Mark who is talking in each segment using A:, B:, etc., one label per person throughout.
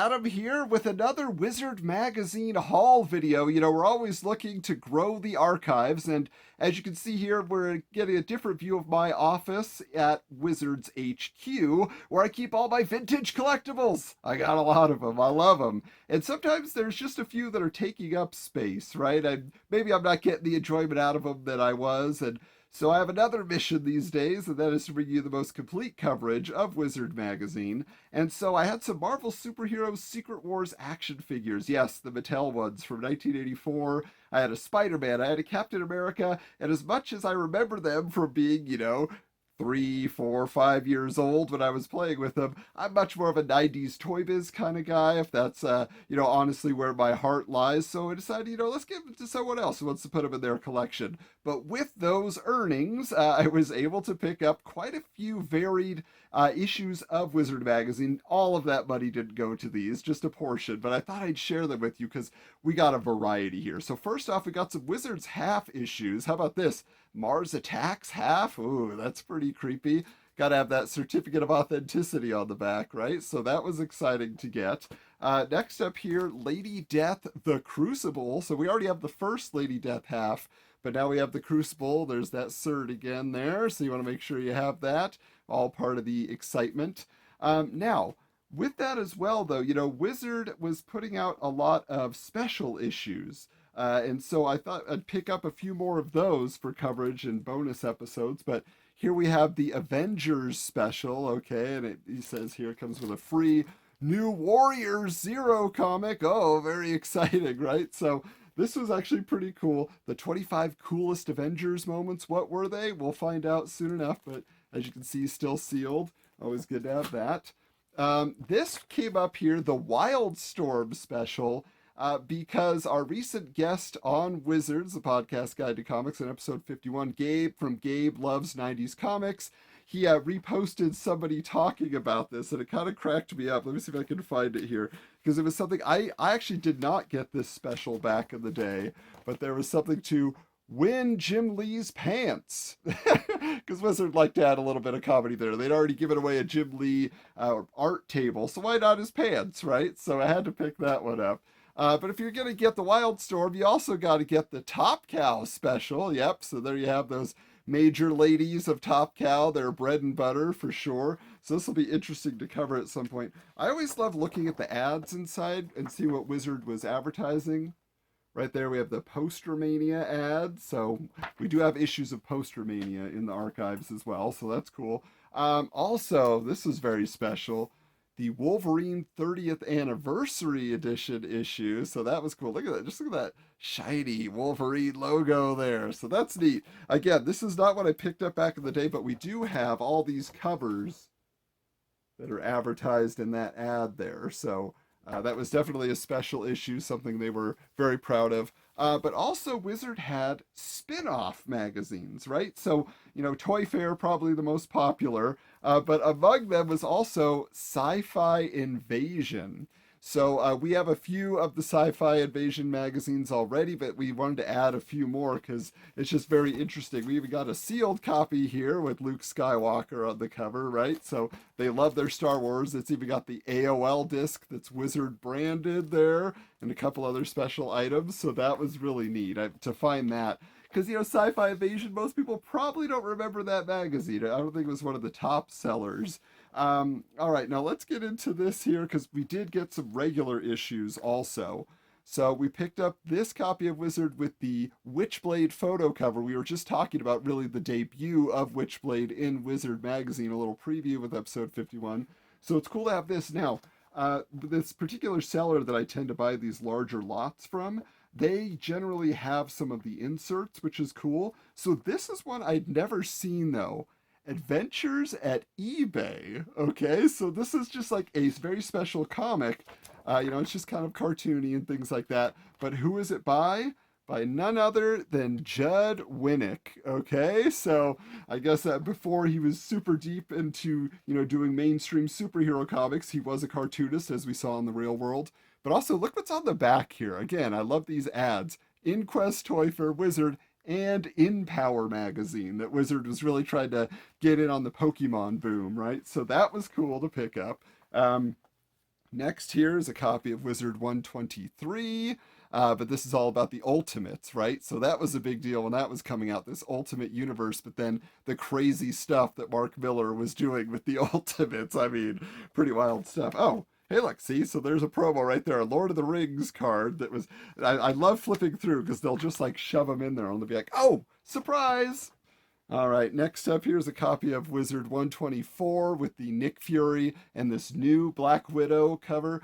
A: Adam here with another Wizard Magazine haul video. We're always looking to grow the archives, and as you can see here, we're getting a different view of my office at Wizards HQ, where I keep all my vintage collectibles. I got a lot of them. I love them. And sometimes there's just a few that are taking up space, right? Maybe I'm not getting the enjoyment out of them that I was, and so I have another mission these days, and that is to bring you the most complete coverage of Wizard Magazine. And so I had some Marvel Superheroes Secret Wars action figures. Yes, the Mattel ones from 1984. I had a Spider-Man, I had a Captain America, and as much as I remember them from being, 3, 4, 5 years old when I was playing with them, I'm much more of a 90s Toy Biz kind of guy, if that's, honestly where my heart lies. So I decided, let's give it to someone else who wants to put them in their collection. But with those earnings, I was able to pick up quite a few varied issues of Wizard Magazine. All of that money didn't go to these, just a portion, but I thought I'd share them with you because we got a variety here. So first off, we got some Wizards half issues. How about this? Mars Attacks half? Ooh, that's pretty creepy. Got to have that certificate of authenticity on the back, right? So that was exciting to get. Next up here, Lady Death, the Crucible. So we already have the first Lady Death half, but now we have the Crucible. There's that cert again there, so you want to make sure you have that. All part of the excitement. Now, with that as well, though, Wizard was putting out a lot of special issues. And so I thought I'd pick up a few more of those for coverage and bonus episodes. But here we have the Avengers Special, okay? And he says here it comes with a free New Warriors Zero comic. Oh, very exciting, right? So this was actually pretty cool. The 25 coolest Avengers moments, what were they? We'll find out soon enough, but as you can see, still sealed. Always good to have that. This came up here, the Wildstorm Special, because our recent guest on Wizards, the podcast guide to comics, in episode 51, Gabe from Gabe Loves 90s Comics, he reposted somebody talking about this, and it kind of cracked me up. Let me see if I can find it here, because it was something I actually did not get this special back in the day, but there was something to win Jim Lee's pants, because Wizard liked to add a little bit of comedy there. They'd already given away a Jim Lee art table, so why not his pants, right? So I had to pick that one up. But if you're going to get the Wildstorm, you also got to get the Top Cow special. Yep, so there you have those major ladies of Top Cow. They're bread and butter for sure. So this will be interesting to cover at some point. I always love looking at the ads inside and see what Wizard was advertising. Right there we have the Poster Mania ad. So we do have issues of Poster Mania in the archives as well. So that's cool. Also, this is very special, the Wolverine 30th Anniversary Edition issue. So that was cool. Look at that. Just look at that shiny Wolverine logo there. So that's neat. Again, this is not what I picked up back in the day, but we do have all these covers that are advertised in that ad there. So that was definitely a special issue, something they were very proud of. But also Wizard had spin-off magazines, right? So, Toy Fair, probably the most popular, but among them was also Sci-Fi Invasion. So we have a few of the Sci-Fi Invasion magazines already, but we wanted to add a few more because it's just very interesting. We even got a sealed copy here with Luke Skywalker on the cover, right? So they love their Star Wars. It's even got the AOL disc that's Wizard branded there and a couple other special items. So that was really neat to find that. Because, Sci-Fi Invasion, most people probably don't remember that magazine. I don't think it was one of the top sellers. All right, now let's get into this here because we did get some regular issues also. So we picked up this copy of Wizard with the Witchblade photo cover. We were just talking about really the debut of Witchblade in Wizard Magazine, a little preview with episode 51. So it's cool to have this now. This particular seller that I tend to buy these larger lots from, they generally have some of the inserts, which is cool. So this is one I'd never seen though. Adventures at eBay. Okay, so this is just like a very special comic. It's just kind of cartoony and things like that. But who is it by? By none other than Judd Winnick. Okay, so I guess that before he was super deep into, doing mainstream superhero comics, he was a cartoonist, as we saw in the real world. But also, look what's on the back here. Again, I love these ads. Inquest Toy for Wizard and In Power magazine that Wizard was really trying to get in on the Pokemon boom, right? So that was cool to pick up. Next here is a copy of Wizard 123, but this is all about the Ultimates, right? So that was a big deal when that was coming out, this Ultimate Universe, but then the crazy stuff that Mark Miller was doing with the Ultimates. I mean, pretty wild stuff. Oh, hey, look, see? So there's a promo right there, a Lord of the Rings card that was, I love flipping through because they'll just like shove them in there and they'll be like, oh, surprise! All right, next up here's a copy of Wizard 124 with the Nick Fury and this new Black Widow cover.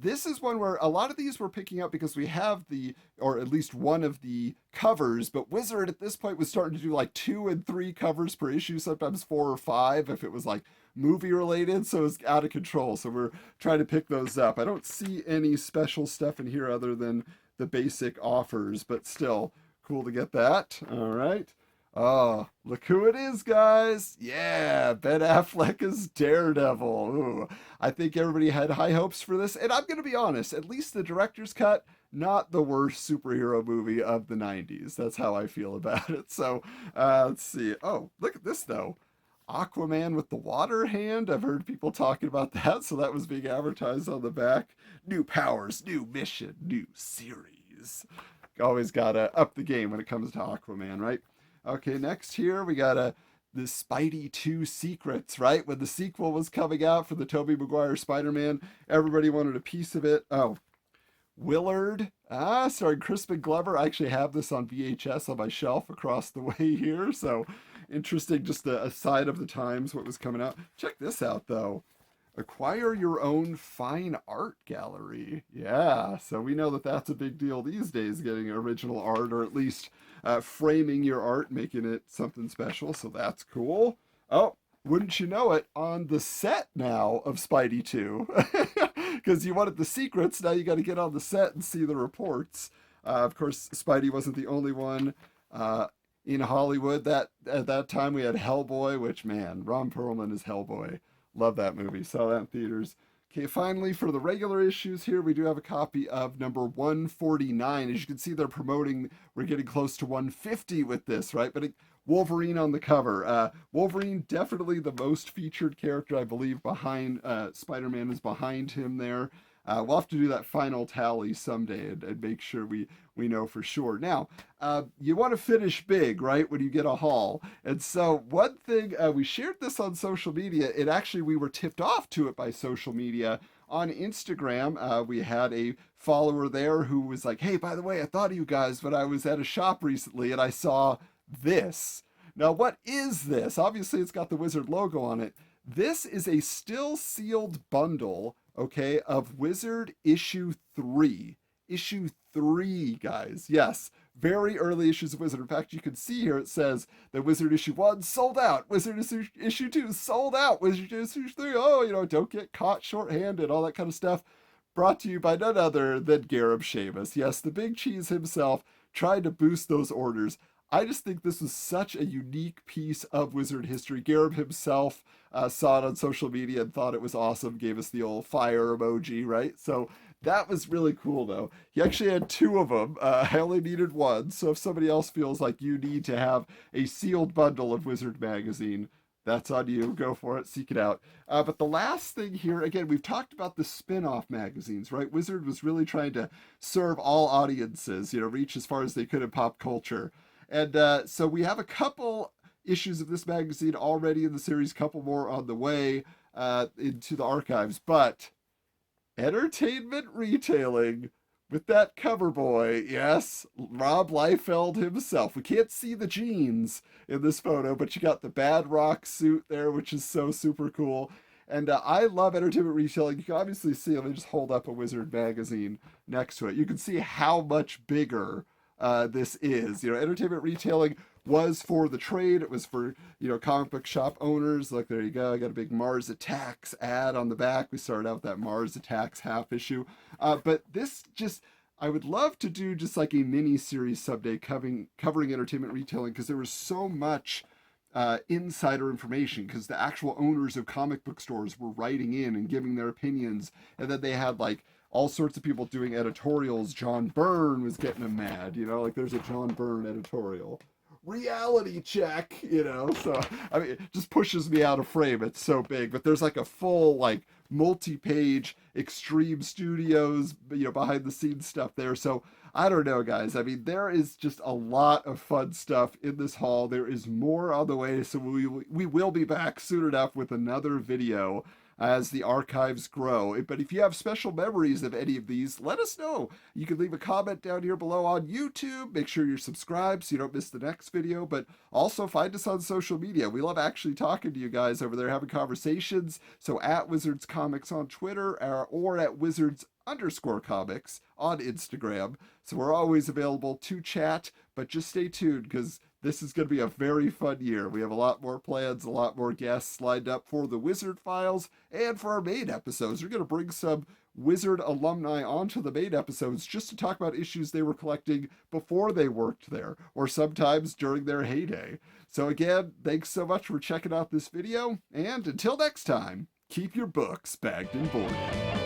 A: This is one where a lot of these we're picking up because we have the, or at least one of the covers, but Wizard at this point was starting to do like 2 and 3 covers per issue, sometimes 4 or 5 if it was like movie related, so it's out of control. So we're trying to pick those up. I don't see any special stuff in here other than the basic offers, but still cool to get that. All right. Oh, look who it is, guys. Yeah, Ben Affleck is Daredevil. Ooh, I think everybody had high hopes for this. And I'm going to be honest, at least the director's cut, not the worst superhero movie of the 90s. That's how I feel about it. So let's see. Oh, look at this, though. Aquaman with the water hand. I've heard people talking about that. So that was being advertised on the back. New powers, new mission, new series. Always got to up the game when it comes to Aquaman, right? Okay, next here we got the Spidey 2 Secrets, right? When the sequel was coming out for the Tobey Maguire Spider-Man, everybody wanted a piece of it. Oh, Willard, starring Crispin Glover. I actually have this on VHS on my shelf across the way here, so interesting, just a side of the times what was coming out. Check this out, though. Acquire your own fine art gallery. Yeah, so we know that that's a big deal these days, getting original art, or at least framing your art, making it something special. So that's cool. Oh, wouldn't you know it, on the set now of Spidey 2. Because you wanted the secrets, now you got to get on the set and see the reports. Of course, Spidey wasn't the only one in Hollywood. That at that time we had Hellboy, which, man, Ron Perlman is Hellboy. Love that movie. Saw that in theaters. Okay, finally, for the regular issues here, we do have a copy of number 149. As you can see, they're promoting, we're getting close to 150 with this, right? But Wolverine on the cover. Wolverine, definitely the most featured character, I believe, behind Spider-Man is behind him there. We'll have to do that final tally someday and make sure we know for sure. Now, you want to finish big, right, when you get a haul. And so one thing, we shared this on social media. We were tipped off to it by social media. On Instagram, we had a follower there who was like, hey, by the way, I thought of you guys when I was at a shop recently and I saw this. Now, what is this? Obviously, it's got the Wizard logo on it. This is a still sealed bundle, okay, of Wizard issue 3. Issue 3, guys. Yes, very early issues of Wizard. In fact, you can see here it says that Wizard issue 1 sold out. Wizard issue 2 sold out. Wizard issue 3, don't get caught short-handed, all that kind of stuff. Brought to you by none other than Gareb Shamus. Yes, the big cheese himself tried to boost those orders. I just think this was such a unique piece of Wizard history. Gareb himself saw it on social media and thought it was awesome, gave us the old fire emoji, right? So that was really cool, though. He actually had 2 of them. I only needed 1, so if somebody else feels like you need to have a sealed bundle of Wizard magazine, that's on you. Go for it. Seek it out. But the last thing here, again, we've talked about the spin-off magazines, right? Wizard was really trying to serve all audiences, reach as far as they could in pop culture. And so we have a couple issues of this magazine already in the series, couple more on the way into the archives. But entertainment retailing with that cover boy, yes, Rob Liefeld himself. We can't see the jeans in this photo, but you got the Bad Rock suit there, which is so super cool. And I love entertainment retailing. You can obviously see, let me just hold up a Wizard magazine next to it. You can see how much bigger this is. Entertainment retailing was for the trade. It was for, comic book shop owners. Look, there you go. I got a big Mars Attacks ad on the back. We started out with that Mars Attacks half issue. But this I would love to do just like a mini series someday covering entertainment retailing, because there was so much insider information, because the actual owners of comic book stores were writing in and giving their opinions. And then they had like all sorts of people doing editorials. John Byrne was getting them mad, like there's a John Byrne editorial. Reality check, so I mean, it just pushes me out of frame. It's so big, but there's like a full like multi-page Extreme Studios, behind the scenes stuff there. So I don't know, guys. I mean, there is just a lot of fun stuff in this haul. There is more on the way, so we will be back soon enough with another video as the archives grow. But if you have special memories of any of these, let us know. You can leave a comment down here below on YouTube. Make sure you're subscribed so you don't miss the next video. But also find us on social media. We love actually talking to you guys over there, having conversations. So at Wizards Comics on Twitter or at Wizards_comics on Instagram. So we're always available to chat, but just stay tuned because this is going to be a very fun year. We have a lot more plans, a lot more guests lined up for the Wizard Files and for our main episodes. We're going to bring some Wizard alumni onto the main episodes just to talk about issues they were collecting before they worked there, or sometimes during their heyday. So again, thanks so much for checking out this video, and until next time, keep your books bagged and boarded.